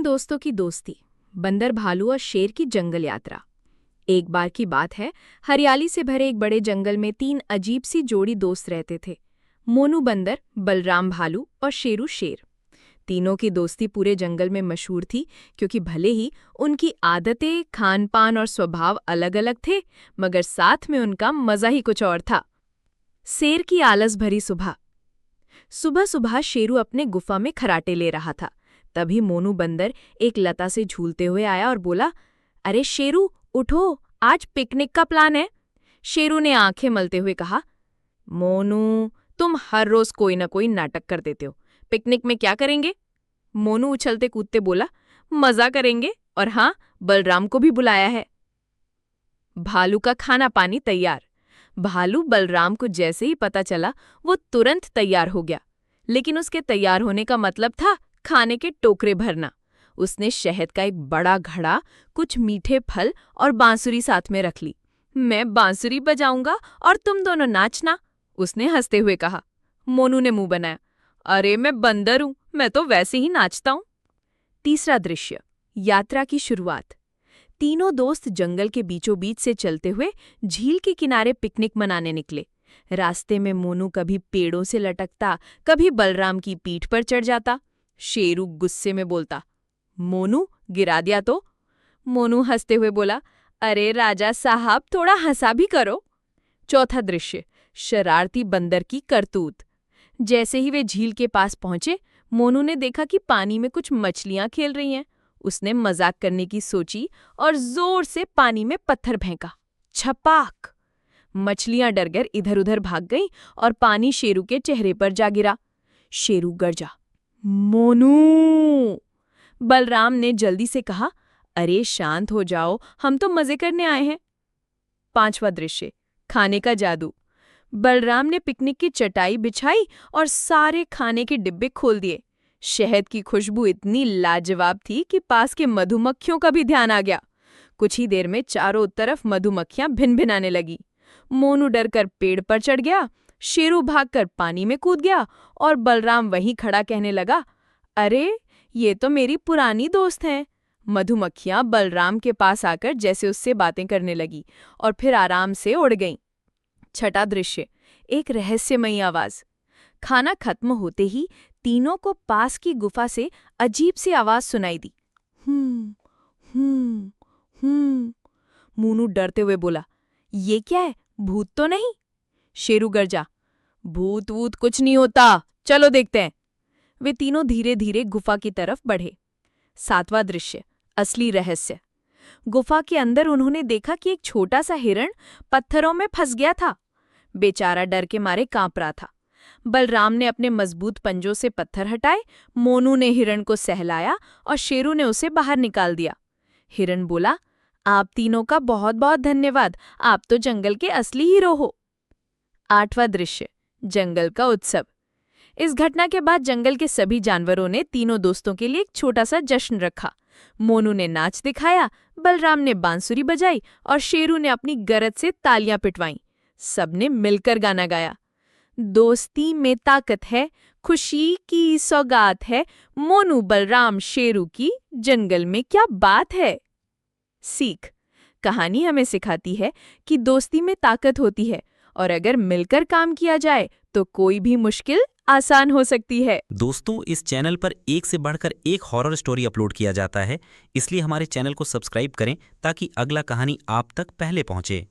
दोस्तों की दोस्ती, बंदर भालू और शेर की जंगल यात्रा। एक बार की बात है, हरियाली से भरे एक बड़े जंगल में तीन अजीब सी जोड़ी दोस्त रहते थे। मोनू बंदर, बलराम भालू और शेरू शेर। तीनों की दोस्ती पूरे जंगल में मशहूर थी, क्योंकि भले ही उनकी आदतें, खान पान और स्वभाव अलग अलग थे, मगर साथ में उनका मजा ही कुछ और था। शेर की आलस भरी सुबह। सुबह सुबह शेरू अपने गुफा में खराटे ले रहा था। तभी मोनू बंदर एक लता से झूलते हुए आया और बोला, अरे शेरू, उठो, आज पिकनिक का प्लान है। शेरू ने आंखें मलते हुए कहा, मोनू, तुम हर रोज कोई न कोई नाटक कर देते हो। पिकनिक में क्या करेंगे? मोनू उछलते कूदते बोला, मजा करेंगे, और हाँ, बलराम को भी बुलाया है। भालू का खाना पानी तैयार। भालू बलराम को जैसे ही पता चला, वो तुरंत तैयार हो गया। लेकिन उसके तैयार होने का मतलब था खाने के टोकरे भरना। उसने शहद का एक बड़ा घड़ा, कुछ मीठे फल और बांसुरी साथ में रख ली। मैं बांसुरी बजाऊंगा और तुम दोनों नाचना, उसने हंसते हुए कहा। मोनू ने मुंह बनाया, अरे मैं बंदर हूं, मैं तो वैसे ही नाचता हूं। तीसरा दृश्य, यात्रा की शुरुआत। तीनों दोस्त जंगल के बीचों बीच से चलते हुए झील के किनारे पिकनिक मनाने निकले। रास्ते में मोनू कभी पेड़ों से लटकता, कभी बलराम की पीठ पर चढ़ जाता। शेरू गुस्से में बोलता, मोनू, गिरा दिया तो? मोनू हंसते हुए बोला, अरे राजा साहब, थोड़ा हंसा भी करो। चौथा दृश्य, शरारती बंदर की करतूत। जैसे ही वे झील के पास पहुंचे, मोनू ने देखा कि पानी में कुछ मछलियां खेल रही हैं। उसने मजाक करने की सोची और जोर से पानी में पत्थर फेंका। छपाक! मछलियां डरकर इधर उधर भाग गईं और पानी शेरू के चेहरे पर जा गिरा। शेरू गरजा, मोनू! बलराम ने जल्दी से कहा, अरे शांत हो जाओ, हम तो मजे करने आए हैं। पांचवा दृश्य, खाने का जादू। बलराम ने पिकनिक की चटाई बिछाई और सारे खाने के डिब्बे खोल दिए। शहद की खुशबू इतनी लाजवाब थी कि पास के मधुमक्खियों का भी ध्यान आ गया। कुछ ही देर में चारों तरफ मधुमक्खियां भिनभिनाने लगी। मोनू डरकर पेड़ पर चढ़ गया, शेरू भागकर पानी में कूद गया और बलराम वहीं खड़ा कहने लगा, अरे ये तो मेरी पुरानी दोस्त हैं। मधुमक्खियां बलराम के पास आकर जैसे उससे बातें करने लगी और फिर आराम से उड़ गईं। छठा दृश्य, एक रहस्यमयी आवाज। खाना खत्म होते ही तीनों को पास की गुफा से अजीब सी आवाज सुनाई दी। हूं, हूं, हूं। मोनू डरते हुए बोला, ये क्या है, भूत तो नहीं? शेरू गरजा, भूत वूत कुछ नहीं होता, चलो देखते हैं। वे तीनों धीरे धीरे गुफा की तरफ बढ़े। सातवां दृश्य, असली रहस्य। गुफा के अंदर उन्होंने देखा कि एक छोटा सा हिरण पत्थरों में फंस गया था। बेचारा डर के मारे कांप रहा था। बलराम ने अपने मजबूत पंजों से पत्थर हटाए, मोनू ने हिरण को सहलाया और शेरू ने उसे बाहर निकाल दिया। हिरण बोला, आप तीनों का बहुत बहुत धन्यवाद, आप तो जंगल के असली हीरो हो। आठवां दृश्य, जंगल का उत्सव। इस घटना के बाद जंगल के सभी जानवरों ने तीनों दोस्तों के लिए एक छोटा सा जश्न रखा। मोनू ने नाच दिखाया, बलराम ने बांसुरी बजाई और शेरू ने अपनी गरज से तालियां पिटवाईं। सबने मिलकर गाना गाया, दोस्ती में ताकत है, खुशी की सौगात है, मोनू बलराम शेरू की जंगल में क्या बात है। सीख, कहानी हमें सिखाती है कि दोस्ती में ताकत होती है और अगर मिलकर काम किया जाए तो कोई भी मुश्किल आसान हो सकती है। दोस्तों, इस चैनल पर एक से बढ़कर एक हॉरर स्टोरी अपलोड किया जाता है, इसलिए हमारे चैनल को सब्सक्राइब करें ताकि अगला कहानी आप तक पहले पहुंचे।